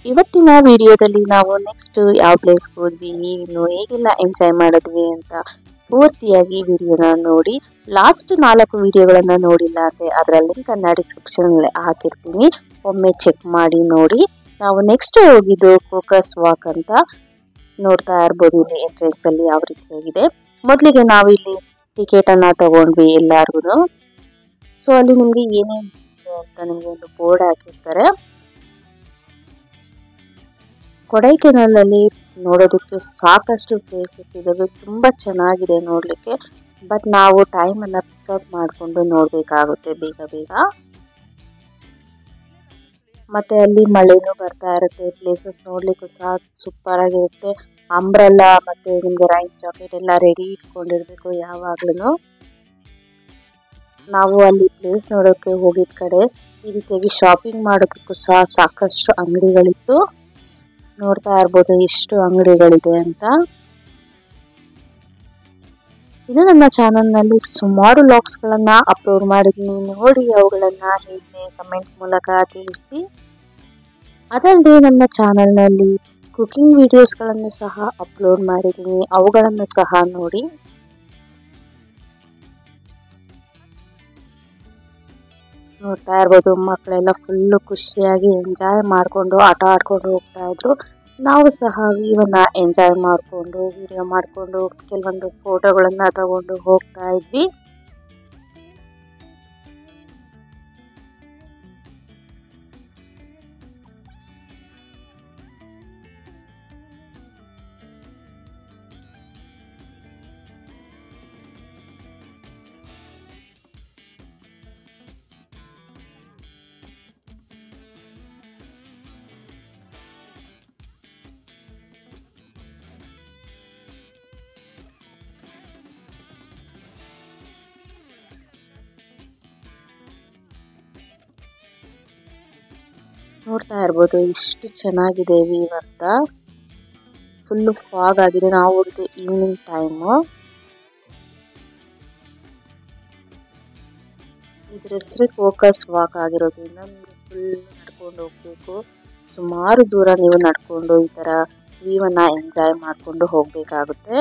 ಇವತ್ತಿನ ವಿಡಿಯೋದಲ್ಲಿ ನಾವು ನೆಕ್ಸ್ಟ್ ಯಾವ ಪ್ಲೇಸ್ಗೆ ಹೋದ್ವಿ, ಏನು ಹೇಗೆಲ್ಲ ಎಂಜಾಯ್ ಮಾಡಿದ್ವಿ ಅಂತ ಪೂರ್ತಿಯಾಗಿ ವಿಡಿಯೋನ ನೋಡಿ. ಲಾಸ್ಟ್ 4 ವಿಡಿಯೋಗಳನ್ನ ನೋಡಿಲ್ಲ ಅಂದ್ರೆ ಅದರ ಲಿಂಕ್ ಅನ್ನ ಡಿಸ್ಕ್ರಿಪ್ಷನ್ ಹಾಕಿರ್ತೀನಿ, ಒಮ್ಮೆ ಚೆಕ್ ಮಾಡಿ ನೋಡಿ. ನಾವು ನೆಕ್ಸ್ಟ್ ಹೋಗಿದ್ದು ಕೋಕಸ್ ವಾಕ್ ಅಂತ. ನೋಡ್ತಾ ಇರ್ಬೋದು ಇಲ್ಲಿ ಎಂಟ್ರೆನ್ಸ್ ಅಲ್ಲಿ ಯಾವ ರೀತಿಯಾಗಿದೆ. ಮೊದಲಿಗೆ ನಾವಿಲ್ಲಿ ಟಿಕೆಟ್ ಅನ್ನ ತಗೊಂಡ್ವಿ ಎಲ್ಲಾರ್ಗು. ಸೊ ಅಲ್ಲಿ ನಿಮ್ಗೆ ಏನೇನು ಅಂತ ನಿಮ್ಗೆ ಒಂದು ಬೋರ್ಡ್ ಹಾಕಿರ್ತಾರೆ. ಕೊಡೈಕೆನಾಲ್ ಅಲ್ಲಿ ನೋಡೋದಕ್ಕೆ ಸಾಕಷ್ಟು ಪ್ಲೇಸಸ್ ಇದಾವೆ, ತುಂಬಾ ಚೆನ್ನಾಗಿದೆ ನೋಡ್ಲಿಕ್ಕೆ. ಬಟ್ ನಾವು ಟೈಮ್ ಅನ್ನ ಪಿಕಪ್ ಮಾಡ್ಕೊಂಡು ನೋಡ್ಬೇಕಾಗುತ್ತೆ ಬೇಗ ಬೇಗ. ಮತ್ತೆ ಅಲ್ಲಿ ಮಳೆನೂ ಬರ್ತಾ ಇರುತ್ತೆ, ಪ್ಲೇಸಸ್ ನೋಡ್ಲಿಕ್ಕೂ ಸಹ ಸೂಪರ್ ಆಗಿರುತ್ತೆ. ಅಂಬ್ರೆಲ್ಲಾ ಮತ್ತೆ ನಿಮ್ಗೆ ರೈನ್ ಜಾಕೆಟ್ ಎಲ್ಲ ರೆಡಿ ಇಟ್ಕೊಂಡಿರ್ಬೇಕು ಯಾವಾಗ್ಲೂ. ನಾವು ಅಲ್ಲಿ ಪ್ಲೇಸ್ ನೋಡೋಕೆ ಹೋಗಿದ ಕಡೆ ಈ ರೀತಿಯಾಗಿ ಶಾಪಿಂಗ್ ಮಾಡೋದಕ್ಕೂ ಸಹ ಸಾಕಷ್ಟು ಅಂಗಡಿಗಳಿತ್ತು. ನೋಡ್ತಾ ಇರ್ಬೋದು ಎಷ್ಟು ಅಂಗಡಿಗಳಿದೆ ಅಂತ. ಇದು ನನ್ನ ಚಾನೆಲ್ ನಲ್ಲಿ ಸುಮಾರು ವ್ಲಾಗ್ಸ್ ಗಳನ್ನ ಅಪ್ಲೋಡ್ ಮಾಡಿದ್ದೀನಿ, ನೋಡಿ ಅವುಗಳನ್ನ ಹೇಗೆ ಕಮೆಂಟ್ ಮೂಲಕ ತಿಳಿಸಿ. ಅದಲ್ಲದೆ ನನ್ನ ಚಾನೆಲ್ ನಲ್ಲಿ ಕುಕಿಂಗ್ ವಿಡಿಯೋಸ್ ಗಳನ್ನು ಸಹ ಅಪ್ಲೋಡ್ ಮಾಡಿದ್ದೀನಿ, ಅವುಗಳನ್ನು ಸಹ ನೋಡಿ. ನೋಡ್ತಾ ಇರ್ಬೋದು ಮಕ್ಕಳೆಲ್ಲ ಫುಲ್ ಖುಷಿಯಾಗಿ ಎಂಜಾಯ್ ಮಾಡ್ಕೊಂಡು ಆಟ ಆಡ್ಕೊಂಡು ಹೋಗ್ತಾ ಇದ್ರು. ನಾವು ಸಹ ಇವನ್ನ ಎಂಜಾಯ್ ಮಾಡ್ಕೊಂಡು ವಿಡಿಯೋ ಮಾಡ್ಕೊಂಡು ಕೆಲವೊಂದು ಫೋಟೋಗಳನ್ನ ತಗೊಂಡು ಹೋಗ್ತಾ ಇದ್ವಿ. ನೋಡ್ತಾ ಇರ್ಬೋದು ಎಷ್ಟು ಚೆನ್ನಾಗಿದೆ ವ್ಯೂ ಅಂತ. ಫುಲ್ ಫಾಗ್ ಆಗಿದೆ, ನಾವು ಹೋಗಿದ್ದು ಈವ್ನಿಂಗ್ ಟೈಮು. ಇದ್ರ ಹೆಸರು ಕೋಕಸ್ ವಾಕ್ ಆಗಿರೋದ್ರಿಂದ ನಿಮ್ಗೆ ಫುಲ್ ನಡ್ಕೊಂಡು ಹೋಗ್ಬೇಕು. ಸುಮಾರು ದೂರ ನೀವು ನಡ್ಕೊಂಡು ಈ ತರ ವ್ಯೂ ಅನ್ನ ಎಂಜಾಯ್ ಮಾಡ್ಕೊಂಡು ಹೋಗ್ಬೇಕಾಗುತ್ತೆ.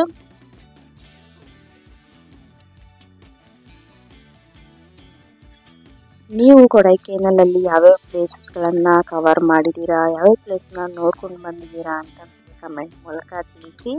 ನೀವು ಕೊಡೈಕೆನಾಲ್ ಅಲ್ಲಿ ಯಾವ್ಯಾವ ಪ್ಲೇಸಸ್ ಗಳನ್ನ ಕವರ್ ಮಾಡಿದೀರಾ, ಯಾವ್ಯಾವ ಪ್ಲೇಸ್ ನ ನೋಡ್ಕೊಂಡು ಬಂದಿದ್ದೀರಾ ಅಂತ ಕಮೆಂಟ್ ಮೂಲಕ ತಿಳಿಸಿ.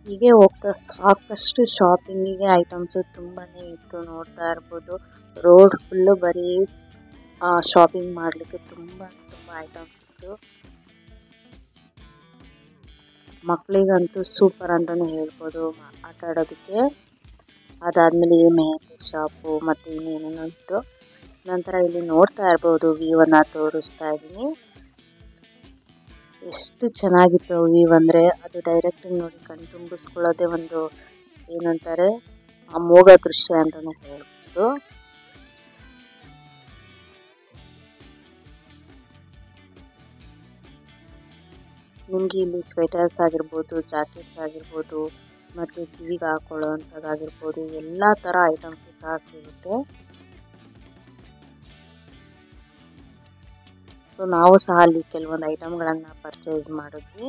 ಹೀಗೆ ಹೋಗ್ತಾ ಸಾಕಷ್ಟು ಶಾಪಿಂಗಿಗೆ ಐಟಮ್ಸ್ ತುಂಬಾನೇ ಇತ್ತು. ನೋಡ್ತಾ ಇರ್ಬೋದು ರೋಡ್ ಫುಲ್ಲು ಬರೀ ಶಾಪಿಂಗ್ ಮಾಡಲಿಕ್ಕೆ ತುಂಬ ಐಟಮ್ಸ್ ಇತ್ತು. ಮಕ್ಕಳಿಗಂತೂ ಸೂಪರ್ ಅಂತಲೇ ಹೇಳ್ಬೋದು ಆಟ ಆಡೋದಕ್ಕೆ. ಅದಾದಮೇಲೆ ಮೆಹಂದಿ ಶಾಪು ಮತ್ತು ಇನ್ನೇನೇನೋ ಇತ್ತು. ನಂತರ ಇಲ್ಲಿ ನೋಡ್ತಾ ಇರ್ಬೋದು ವ್ಯೂವನ್ನು ತೋರಿಸ್ತಾ ಇದ್ದೀನಿ. ಎಷ್ಟು ಚೆನ್ನಾಗಿತ್ತು ವ್ಯೂ ಅಂದರೆ ಅದು ಡೈರೆಕ್ಟಾಗಿ ನೋಡಿ ಕಣ್ಣು ತುಂಬಿಸ್ಕೊಳ್ಳೋದೇ ಒಂದು ಏನಂತಾರೆ ಅಮೋಘ ದೃಶ್ಯ ಅಂತಲೇ ಹೇಳ್ಬೋದು. ನಿಮಗೆ ಇಲ್ಲಿ ಸ್ವೆಟರ್ಸ್ ಆಗಿರ್ಬೋದು, ಜಾಕೆಟ್ಸ್ ಆಗಿರ್ಬೋದು, ಮತ್ತು ಕಿವಿಗೆ ಹಾಕೊಳ್ಳೋ ಅಂಥದ್ದಾಗಿರ್ಬೋದು, ಎಲ್ಲ ಥರ ಐಟಮ್ಸು ಸಹ ಸಿಗುತ್ತೆ. ಸೊ ನಾವು ಸಹ ಅಲ್ಲಿ ಕೆಲವೊಂದು ಐಟಮ್ಗಳನ್ನು ಪರ್ಚೇಸ್ ಮಾಡಿದ್ವಿ.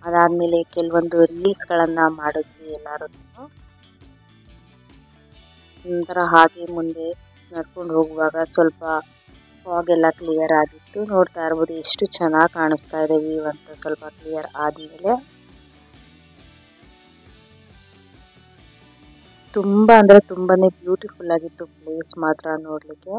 ಅದಾದಮೇಲೆ ಕೆಲವೊಂದು ರೀಲ್ಸ್ಗಳನ್ನು ಮಾಡಿದ್ವಿ ಎಲ್ಲರೂ. ನಂತರ ಹಾಗೆ ಮುಂದೆ ನಡ್ಕೊಂಡು ಹೋಗುವಾಗ ಸ್ವಲ್ಪ ಫಾಗ್ ಎಲ್ಲ ಕ್ಲಿಯರ್ ಆಗಿತ್ತು. ನೋಡ್ತಾ ಇರ್ಬೋದು ಎಷ್ಟು ಚೆನ್ನಾಗಿ ಕಾಣಿಸ್ತಾ ಇದೆ ವ್ಯೂ ಅಂತ ಸ್ವಲ್ಪ ಕ್ಲಿಯರ್ ಆದಮೇಲೆ. ತುಂಬ ಅಂದರೆ ತುಂಬಾನೇ ಬ್ಯೂಟಿಫುಲ್ ಆಗಿತ್ತು ಪ್ಲೇಸ್ ಮಾತ್ರ ನೋಡಲಿಕ್ಕೆ.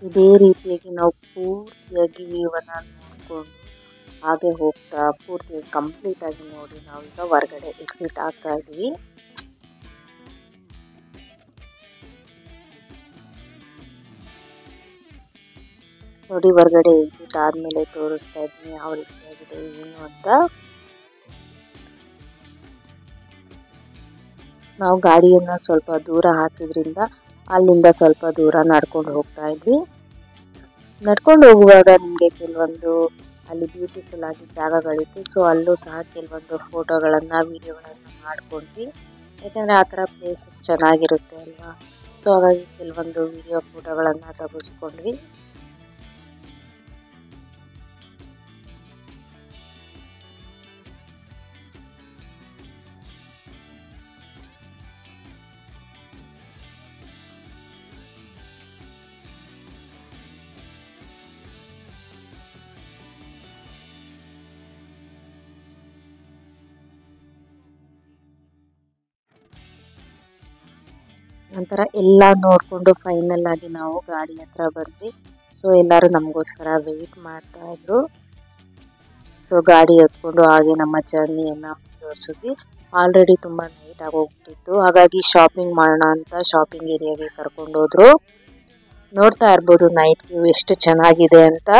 ಇದೇ ರೀತಿಯಾಗಿ ನಾವು ಪೂರ್ತಿಯಾಗಿ ವ್ಯೂವನ್ನು ನೋಡಿಕೊಂಡು ಹಾಗೆ ಹೋಗ್ತಾ ಪೂರ್ತಿಯಾಗಿ ಕಂಪ್ಲೀಟ್ ಆಗಿ ನೋಡಿ ನಾವೀಗ ಹೊರಗಡೆ ಎಕ್ಸಿಟ್ ಆಗ್ತಾ ಇದ್ವಿ. ನೋಡಿ ಹೊರಗಡೆ ಎಕ್ಸಿಟ್ ಆದಮೇಲೆ ತೋರಿಸ್ತಾ ಇದ್ದೀನಿ ಯಾವ ರೀತಿಯಾಗಿದೆ ಏನು ಅಂತ. ನಾವು ಗಾಡಿಯನ್ನು ಸ್ವಲ್ಪ ದೂರ ಹಾಕಿದ್ರಿಂದ ಅಲ್ಲಿಂದ ಸ್ವಲ್ಪ ದೂರ ನಡ್ಕೊಂಡು ಹೋಗ್ತಾ ಇದ್ವಿ. ನಡ್ಕೊಂಡು ಹೋಗುವಾಗ ನಿಮಗೆ ಕೆಲವೊಂದು ಅಲ್ಲಿ ಬ್ಯೂಟಿಫುಲ್ ಆಗಿ ಜಾಗಗಳಿತ್ತು. ಸೊ ಅಲ್ಲೂ ಸಹ ಕೆಲವೊಂದು ಫೋಟೋಗಳನ್ನು ವಿಡಿಯೋಗಳನ್ನು ಮಾಡ್ಕೊಂಡ್ವಿ. ಯಾಕಂದರೆ ಆ ಥರ ಪ್ಲೇಸಸ್ ಚೆನ್ನಾಗಿರುತ್ತೆ ಅಲ್ವಾ. ಸೊ ಹಾಗಾಗಿ ಕೆಲವೊಂದು ವಿಡಿಯೋ ಫೋಟೋಗಳನ್ನು ತೆಗೆಸ್ಕೊಂಡ್ವಿ. ನಂತರ ಎಲ್ಲ ನೋಡಿಕೊಂಡು ಫೈನಲ್ ಆಗಿ ನಾವು ಗಾಡಿ ಹತ್ರ ಬಂದ್ವಿ. ಸೊ ಎಲ್ಲರೂ ನಮಗೋಸ್ಕರ ವೆಯ್ಟ್ ಮಾಡ್ತಾ ಇದ್ರು. ಸೊ ಗಾಡಿ ಎತ್ಕೊಂಡು ಹಾಗೆ ನಮ್ಮ ಜರ್ನಿಯನ್ನು ಮುಂದುವರಿಸಿದ್ವಿ. ಆಲ್ರೆಡಿ ತುಂಬ ನೈಟ್ ಆಗೋಗ್ಬಿಟ್ಟಿತ್ತು. ಹಾಗಾಗಿ ಶಾಪಿಂಗ್ ಮಾಡೋಣ ಅಂತ ಶಾಪಿಂಗ್ ಏರಿಯಾಗೆ ಕರ್ಕೊಂಡು ಹೋದ್ರು. ನೋಡ್ತಾ ಇರ್ಬೋದು ನೈಟ್ ವ್ಯೂ ಎಷ್ಟು ಚೆನ್ನಾಗಿದೆ ಅಂತ.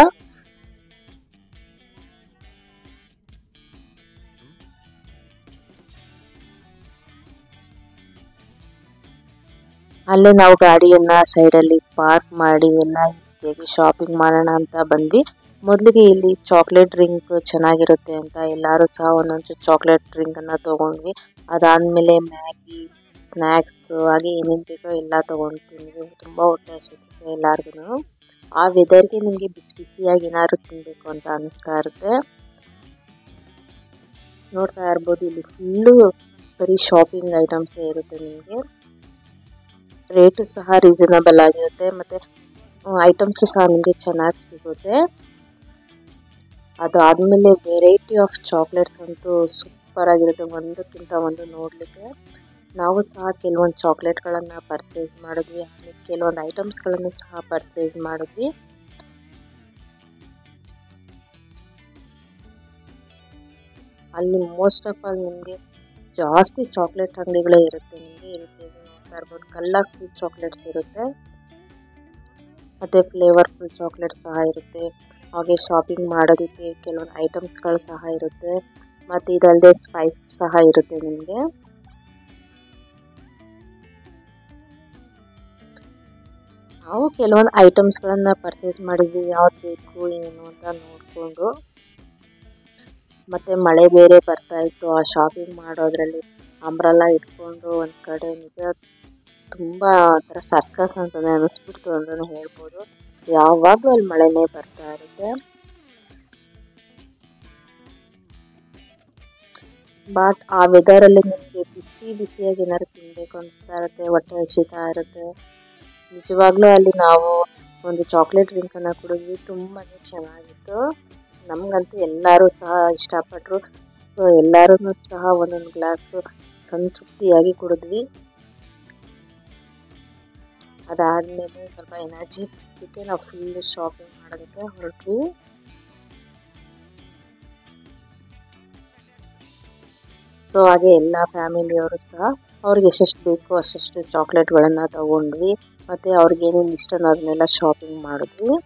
ಅಲ್ಲೇ ನಾವು ಗಾಡಿಯನ್ನ ಸೈಡಲ್ಲಿ ಪಾರ್ಕ್ ಮಾಡಿ ಎಲ್ಲ ರೀತಿಯಾಗಿ ಶಾಪಿಂಗ್ ಮಾಡೋಣ ಅಂತ ಬಂದ್ವಿ. ಮೊದಲಿಗೆ ಇಲ್ಲಿ ಚಾಕ್ಲೇಟ್ ಡ್ರಿಂಕ್ ಚೆನ್ನಾಗಿರುತ್ತೆ ಅಂತ ಎಲ್ಲರೂ ಸಹ ಒಂದೊಂದು ಚಾಕ್ಲೇಟ್ ಡ್ರಿಂಕ್ ಅನ್ನ ತಗೊಂಡ್ವಿ. ಅದಾದ್ಮೇಲೆ ಮ್ಯಾಗಿ, ಸ್ನ್ಯಾಕ್ಸ್ ಹಾಗೆ ಏನೇನು ಬೇಕೋ ಎಲ್ಲ ತಗೊಂಡು ತಿಂದ್ವಿ. ತುಂಬ ಹೊಟ್ಟೆ ಹಸಿತಿತ್ತು ಎಲ್ಲಾರ್ಗು. ಆ ವೆದರ್ಗೆ ನಿಮಗೆ ಬಿಸಿ ಬಿಸಿಯಾಗಿ ಏನಾದ್ರು ತಿನ್ಬೇಕು ಅಂತ ಅನಿಸ್ತಾ ಇರುತ್ತೆ. ನೋಡ್ತಾ ಇರ್ಬೋದು ಇಲ್ಲಿ ಫುಲ್ಲು ಬರೀ ಶಾಪಿಂಗ್ ಐಟಮ್ಸ್ ಇರುತ್ತೆ. ನಿಮಗೆ ರೇಟು ಸಹ ರೀಸನಬಲ್ ಆಗಿರುತ್ತೆ ಮತ್ತು ಐಟಮ್ಸು ಸಹ ನಿಮಗೆ ಚೆನ್ನಾಗಿ ಸಿಗುತ್ತೆ. ಅದಾದಮೇಲೆ ವೆರೈಟಿ ಆಫ್ ಚಾಕ್ಲೇಟ್ಸ್ ಅಂತೂ ಸೂಪರ್ ಆಗಿರುತ್ತೆ, ಒಂದಕ್ಕಿಂತ ಒಂದು ನೋಡಲಿಕ್ಕೆ. ನಾವು ಸಹ ಕೆಲವೊಂದು ಚಾಕ್ಲೇಟ್ಗಳನ್ನು ಪರ್ಚೇಸ್ ಮಾಡಿದ್ವಿ, ಹಾಗೆ ಕೆಲವೊಂದು ಐಟಮ್ಸ್ಗಳನ್ನು ಸಹ ಪರ್ಚೇಸ್ ಮಾಡಿದ್ವಿ. ಅಲ್ಲಿ ಮೋಸ್ಟ್ ಆಫ್ ಆಲ್ ನಿಮಗೆ ಜಾಸ್ತಿ ಚಾಕ್ಲೇಟ್ ಅಂಗಡಿಗಳೇ ಇರುತ್ತೆ. ನಿಮಗೆ ಈ ರೀತಿಯಾಗಿ ನೋಡ್ತಾ ಇರ್ಬೋದು, ಕಲರ್ಫುಲ್ ಚಾಕ್ಲೇಟ್ಸ್ ಇರುತ್ತೆ ಮತ್ತು ಫ್ಲೇವರ್ಫುಲ್ ಚಾಕ್ಲೇಟ್ಸ್ ಸಹ ಇರುತ್ತೆ. ಹಾಗೆ ಶಾಪಿಂಗ್ ಮಾಡೋದಕ್ಕೆ ಕೆಲವೊಂದು ಐಟಮ್ಸ್ಗಳು ಸಹ ಇರುತ್ತೆ ಮತ್ತು ಇದಲ್ಲದೆ ಸ್ಪೈಸ್ ಸಹ ಇರುತ್ತೆ ನಿಮಗೆ. ನಾವು ಕೆಲವೊಂದು ಐಟಮ್ಸ್ಗಳನ್ನು ಪರ್ಚೇಸ್ ಮಾಡಿದ್ವಿ, ಯಾವ್ದು ಬೇಕು ಏನು ಅಂತ ನೋಡಿಕೊಂಡು. ಮತ್ತು ಮಳೆ ಬೇರೆ ಬರ್ತಾ ಇತ್ತು, ಆ ಶಾಪಿಂಗ್ ಮಾಡೋದ್ರಲ್ಲಿ ಅಂಬ್ರೆಲ್ಲ ಇಟ್ಕೊಂಡು ಒಂದು ಕಡೆ ನಿಜ ತುಂಬ ಒಂಥರ ಸರ್ಕಸ್ ಅಂತಲೇ ಅನ್ನಿಸ್ಬಿಡ್ತು ಅಂತಲೇ ಹೇಳ್ಬೋದು. ಯಾವಾಗಲೂ ಅಲ್ಲಿ ಮಳೆನೇ ಬರ್ತಾ ಇರುತ್ತೆ. ಬಟ್ ಆ ವೆದರಲ್ಲಿ ನಿಮಗೆ ಬಿಸಿ ಬಿಸಿಯಾಗಿ ಏನಾದ್ರು ತಿನ್ನಬೇಕು ಅನಿಸ್ತಾ ಇರುತ್ತೆ, ಹೊಟ್ಟೆ ಹಸಿತಾ ಇರುತ್ತೆ. ನಿಜವಾಗ್ಲೂ ಅಲ್ಲಿ ನಾವು ಒಂದು ಚಾಕ್ಲೇಟ್ ಡ್ರಿಂಕನ್ನು ಕುಡಿದ್ವಿ, ತುಂಬಾ ಚೆನ್ನಾಗಿತ್ತು. ನಮಗಂತೂ ಎಲ್ಲರೂ ಸಹ ಇಷ್ಟಪಟ್ಟರು. ಸೊ ಎಲ್ಲರೂ ಸಹ ಒಂದೊಂದು ಗ್ಲಾಸು ಸಂತೃಪ್ತಿಯಾಗಿ ಕುಡಿದ್ವಿ. ಅದಾದಮೇಲೆ ಸ್ವಲ್ಪ ಎನರ್ಜಿ ಬಿಟ್ಟು ನಾವು ಫುಲ್ ಶಾಪಿಂಗ್ ಮಾಡೋದಕ್ಕೆ ಹೊರಟ್ವಿ. ಸೊ ಹಾಗೆ ಎಲ್ಲ ಫ್ಯಾಮಿಲಿಯವರು ಸಹ ಅವ್ರಿಗೆ ಎಷ್ಟೆಷ್ಟು ಬೇಕೋ ಅಷ್ಟೆಷ್ಟು ಚಾಕ್ಲೇಟ್ಗಳನ್ನು ತಗೊಂಡ್ವಿ ಮತ್ತು ಅವ್ರಿಗೆ ಏನೇನು ಇಷ್ಟನೋ ಅದನ್ನೆಲ್ಲ ಶಾಪಿಂಗ್ ಮಾಡಿದ್ವಿ.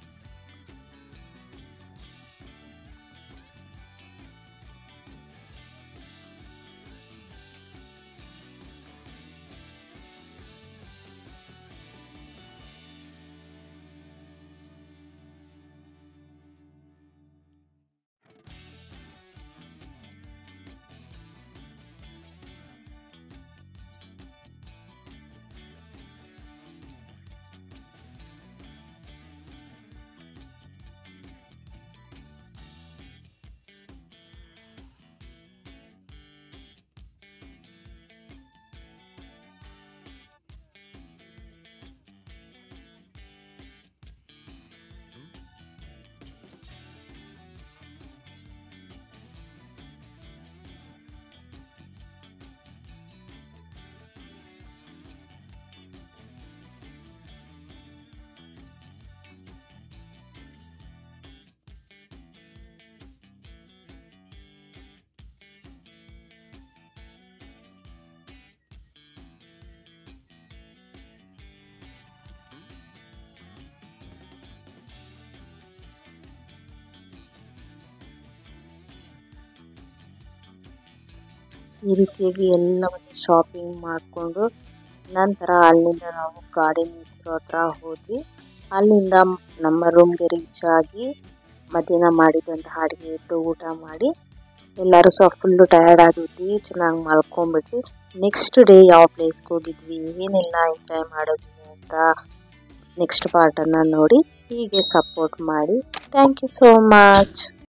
ಈ ರೀತಿಯಾಗಿ ಎಲ್ಲವನ್ನು ಶಾಪಿಂಗ್ ಮಾಡಿಕೊಂಡು ನಂತರ ಅಲ್ಲಿಂದ ನಾವು ಗಾರ್ಡನ್ ಇರೋ ಹತ್ರ ಹೋದ್ವಿ. ಅಲ್ಲಿಂದ ನಮ್ಮ ರೂಮ್ಗೆ ರೀಚ್ ಆಗಿ ಮಧ್ಯಾಹ್ನ ಮಾಡಿದಂತಹ ಅಡುಗೆ ಇತ್ತು, ಊಟ ಮಾಡಿ ಎಲ್ಲರೂ ಸಹ ಫುಲ್ಲು ಟಯರ್ಡ್ ಆಗಿದ್ವಿ, ಚೆನ್ನಾಗಿ ಮಲ್ಕೊಂಡ್ಬಿಟ್ವಿ. ನೆಕ್ಸ್ಟ್ ಡೇ ಯಾವ ಪ್ಲೇಸ್ಗೆ ಹೋಗಿದ್ವಿ, ಏನೆಲ್ಲ ಎಂಜಾಯ್ ಮಾಡಿದ್ವಿ ಅಂತ ನೆಕ್ಸ್ಟ್ ಪಾರ್ಟನ್ನು ನೋಡಿ ಹೀಗೆ ಸಪೋರ್ಟ್ ಮಾಡಿ. Thank you so much.